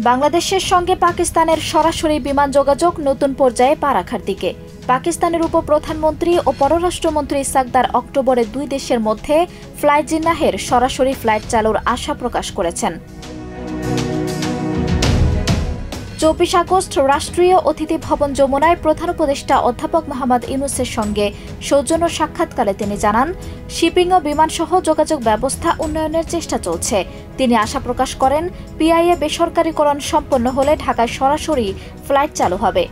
বাংলাদেশের সঙ্গে পাকিস্তানের সরাসরি বিমান যোগাযোগ নতুন পর্যায়ে পা রাখার দিকে। পাকিস্তানের উপপ্রধানমন্ত্রী ও পররাষ্ট্রমন্ত্রী ইসহাক দার অক্টোবরে দুই দেশের মধ্যে ফ্লাই জিন্নাহের সরাসরি ফ্লাইট চালুর আশা প্রকাশ করেছেন। 24 আগস্ট রাষ্ট্রীয় অতিথি ভবন যমুনায় প্রধান উপদেষ্টা অধ্যাপক মোহাম্মদ ইউনূসের সঙ্গে সৌজন্য সাক্ষাৎকালে তিনি জানান, শিপিং ও বিমানসহ যোগাযোগ ব্যবস্থা উন্নয়নের চেষ্টা চলছে। তিনি আশা প্রকাশ করেন, পিআইএ বেসরকারীকরণ সম্পন্ন হলে ঢাকায় সরাসরি ফ্লাইট চালু হবে।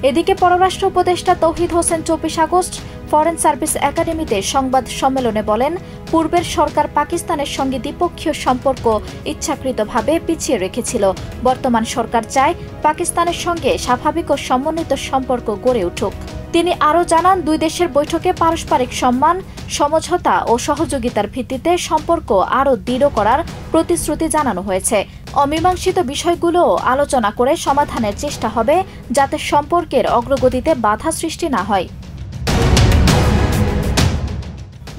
এদিকে পররাষ্ট্র উপদেষ্টা তৌহিদ হোসেন 24 আগস্ট ফরেন সার্ভিস একাডেমিতে সংবাদ সম্মেলনে বলেন, পূর্বের সরকার পাকিস্তানের সঙ্গে দ্বিপক্ষীয় সম্পর্ক ইচ্ছাকৃতভাবে পিছিয়ে রেখেছিল। বর্তমান সরকার চায় পাকিস্তানের সঙ্গে স্বাভাবিক ও সমন্বিত সম্পর্ক গড়ে উঠুক। তিনি আরও জানান, দুই দেশের বৈঠকে পারস্পরিক সম্মান, সমঝোতা ও সহযোগিতার ভিত্তিতে সম্পর্ক আরও দৃঢ় করার প্রতিশ্রুতি জানানো হয়েছে। অমীমাংসিত বিষয়গুলো আলোচনা করে সমাধানের চেষ্টা হবে, যাতে সম্পর্কের অগ্রগতিতে বাধা সৃষ্টি না হয়।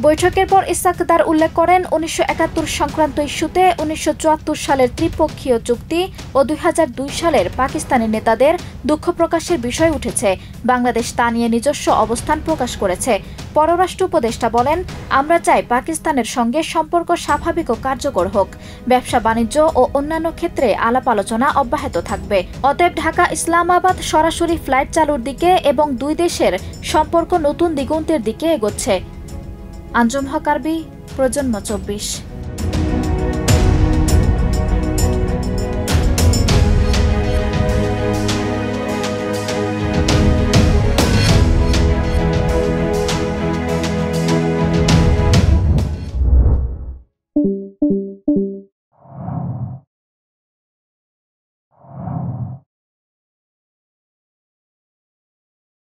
বৈঠকের পর ইসহাক দার উল্লেখ করেন, 1971 সংক্রান্ত ইস্যুতে 1974 সালের ত্রিপক্ষীয় চুক্তি ও 2002 সালের পাকিস্তানি নেতাদের দুঃখ প্রকাশের বিষয় উঠেছে। বাংলাদেশ তা নিয়ে নিজস্ব অবস্থান প্রকাশ করেছে। পররাষ্ট্র উপদেষ্টা বলেন, আমরা চাই পাকিস্তানের সঙ্গে সম্পর্ক স্বাভাবিক ও কার্যকর হোক। ব্যবসা বাণিজ্য ও অন্যান্য ক্ষেত্রে আলাপ আলোচনা অব্যাহত থাকবে। অতএব ঢাকা ইসলামাবাদ সরাসরি ফ্লাইট চালুর দিকে এবং দুই দেশের সম্পর্ক নতুন দিগন্তের দিকে এগোচ্ছে। আঞ্জুম হক আরবি, প্রজন্ম 24।